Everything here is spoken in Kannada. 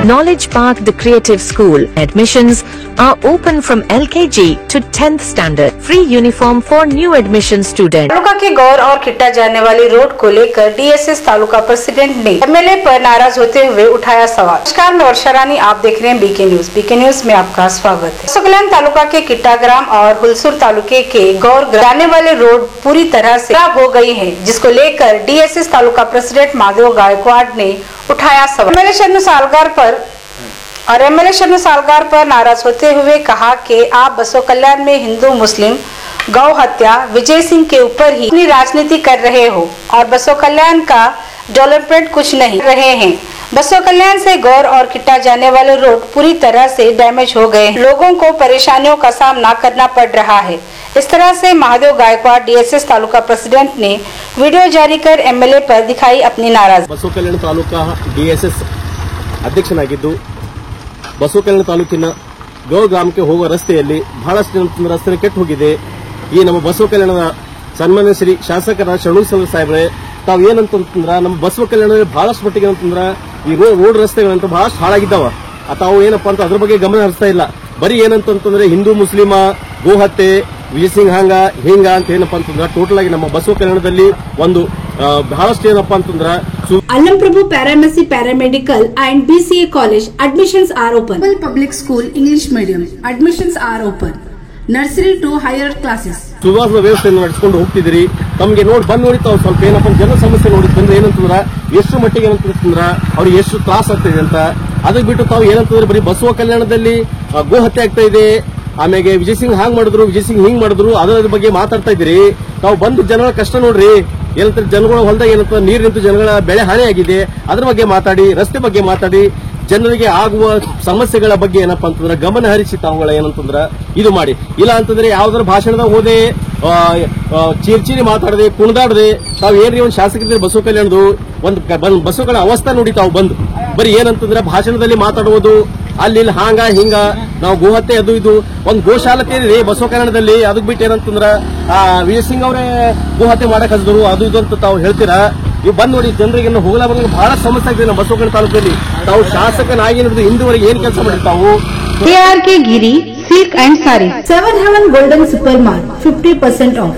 Knowledge Park, the Creative School. Admissions are open from LKG to 10th standard. Free uniform for new admission students. Taluka के गौर और किट्टा जाने वाली रोड को लेकर DSS तालुका प्रेसिडेंट ने MLA पर नाराज होते हुए उठाया सवाल। नमस्कार, मैं वर्षा रानी, आप देख रहे हैं बीके न्यूज। बीके न्यूज में आपका स्वागत है। सुकलन तालुका के किट्टा ग्राम और हुलसूर तालुके के गौर जाने वाले रोड पूरी तरह से खराब हो गई है, जिसको लेकर DSS तालुका प्रेसिडेंट महादेव गायकवाड़ ने उठाया सवाल। MLA शरणु सालगार पर नाराज होते हुए कहा कि आप बसो कल्याण में हिंदू मुस्लिम गौ हत्या विजय सिंह के ऊपर ही अपनी राजनीति कर रहे हो और बसो कल्याण का डेवलपमेंट कुछ नहीं रहे हैं। बसो कल्याण से गौर और किट्टा जाने वाले रोड पूरी तरह से डैमेज हो गए हैं। लोगों को परेशानियों का सामना करना पड़ रहा है। इस तरह से महादेव गायकवाड़ DSS तालुका प्रेसिडेंट ने वीडियो जारी कर MLA पर दिखाई अपनी नाराजगी। बसो कल्याण तालुका DSS ಅಧ್ಯಕ್ಷನಾಗಿದ್ದು ಬಸವ ಕಲ್ಯಾಣ ತಾಲೂಕಿನ ಗೌ ಗ್ರಾಮಕ್ಕೆ ಹೋಗುವ ರಸ್ತೆಯಲ್ಲಿ ಬಹಳಷ್ಟು ರಸ್ತೆ ಕೆಟ್ಟು ಹೋಗಿದೆ। ಈ ನಮ್ಮ ಬಸವ ಕಲ್ಯಾಣದ ಸನ್ಮಾನ್ಯ ಶ್ರೀ ಶಾಸಕರ ಶರಣು ಸಾಹೇಬ್ರೆ, ತಾವು ಏನಂತಂದ್ರ ನಮ್ಮ ಬಸವ ಕಲ್ಯಾಣದಲ್ಲಿ ಬಹಳಷ್ಟು ಮಟ್ಟಿಗೆ ಅಂತಂದ್ರ ಈ ರೋಡ್ ರಸ್ತೆಗಳಂತ ಬಹಳಷ್ಟು ಹಾಳಾಗಿದ್ದಾವ। ತಾವು ಏನಪ್ಪಾ ಅಂತ ಅದ್ರ ಬಗ್ಗೆ ಗಮನ ಹರಿಸ್ತಾ ಇಲ್ಲ। ಬರೀ ಏನಂತಂದ್ರೆ ಹಿಂದೂ ಮುಸ್ಲಿಮ ಗೋ ಹತ್ಯೆ ವಿಜಯ್ ಸಿಂಗ್ ಹಿಂಗ ಅಂತ ಏನಪ್ಪಾ ಅಂತಂದ್ರ ಟೋಟಲ್ ಆಗಿ ನಮ್ಮ ಬಸವ ಕಲ್ಯಾಣದಲ್ಲಿ ಒಂದು ಬಹಳಷ್ಟು ಏನಪ್ಪಾ ಅಂತಂದ್ರ Alamprabhu Paramedici Paramedical and BCA College admissions are open. Public School English Medium admissions are open. Nursery to higher classes. ಸುವಾಸದ ವ್ಯವಸ್ಥೆಯನ್ನು ನಡೆಸಿಕೊಂಡು ಹೋಗ್ತಿದ್ರಿ। ತಮಗೆ ನೋಡಿ ತಾವು ಸ್ವಲ್ಪ ಏನಪ್ಪ ಜನ ಸಮಸ್ಯೆ ನೋಡಿ ಬಂದ್ರೆ ಏನಂತಂದ್ರ ಎಷ್ಟು ಮಟ್ಟಿಗೆ ಏನಂತಂದ್ರ ಅವ್ರಿಗೆ ಎಷ್ಟು ತ್ರಾಸ ಆಗ್ತಿದೆ ಅಂತ। ಅದಕ್ಕೆ ಬಿಟ್ಟು ತಾವು ಏನಂತಂದ್ರೆ ಬರೀ ಬಸವ ಕಲ್ಯಾಣದಲ್ಲಿ ಗೋ ಹತ್ಯೆ ಆಗ್ತಾ ಇದೆ, ಆಮೇಲೆ ವಿಜಯ್ ಸಿಂಗ್ ವಿಜಯ್ ಸಿಂಗ್ ಹಿಂಗ್ ಮಾಡಿದ್ರು ಅದರ ಬಗ್ಗೆ ಮಾತಾಡ್ತಾ ಇದ್ರಿ। ತಾವು ಬಂದು ಜನಗಳ ಕಷ್ಟ ನೋಡ್ರಿ, ಏನಂತ ಜನಗಳ ಹೊಲದಾಗ ಏನಂತ ನೀರು ನಿಂತು ಜನಗಳ ಬೆಳೆ ಹಾನಿಯಾಗಿದೆ, ಅದ್ರ ಬಗ್ಗೆ ಮಾತಾಡಿ, ರಸ್ತೆ ಬಗ್ಗೆ ಮಾತಾಡಿ, ಜನರಿಗೆ ಆಗುವ ಸಮಸ್ಯೆಗಳ ಬಗ್ಗೆ ಏನಪ್ಪಾ ಅಂತಂದ್ರೆ ಗಮನ ಹರಿಸಿ ತಾವುಗಳ ಏನಂತಂದ್ರ ಇದು ಮಾಡಿ। ಇಲ್ಲ ಅಂತಂದ್ರೆ ಯಾವ್ದಾರ ಭಾಷಣದಾಗ ಹೋದೆ ಚೀರ್ಚೀರಿ ಮಾತಾಡದೆ ಕುಣಿದಾಡದೆ ತಾವು ಏನ್ರಿ ಒಂದು ಶಾಸಕರಿದ್ರೆ ಬಸವ ಕಲ್ಯಾಣದು ಒಂದು ಬಸವ ಕಲ್ಯಾಣ ಅವಸ್ಥೆ ನೋಡಿ ತಾವು ಬಂದು ಬರೀ ಏನಂತಂದ್ರೆ ಭಾಷಣದಲ್ಲಿ ಮಾತಾಡುವುದು, ಅಲ್ಲಿ ಹಾಂಗ ಹಿಂಗ ನಾವು ಗೋಹತ್ಯೆ ಅದು ಇದು ಒಂದು ಗೋಶಾಲತೆ ಇದೆ ಬಸವ ಕಲ್ಯಾಣದಲ್ಲಿ, ಅದಕ್ ಬಿಟ್ಟು ಏನಂತಂದ್ರ ವಿಜಯ್ ಸಿಂಗ್ ಅವರೇ ಗೋಹತ್ಯೆ ಮಾಡಕ್ ಹಚ್ಚಿದ್ರು ಅದು ಇದು ಅಂತ ತಾವು ಹೇಳ್ತೀರಾ। ನೀವು ಬಂದ್ ನೋಡಿ ಜನರಿಗೆ ಹೋಗಲ ಬಂದಾಗ ಬಹಳ ಸಮಸ್ಯೆ ಆಗಿದೆ ನಮ್ಮ ಬಸವ ಕಲ್ಯಾಣ ತಾಲೂಕಲ್ಲಿ। ತಾವು ಶಾಸಕನಾಗಿ ಇಂದುವರೆಗೆ ಏನ್ ಕೆಲಸ ಮಾಡಿ ತಾವು KRK Giri Silk and Sari 7 Heaven Golden Super Mart 50% off.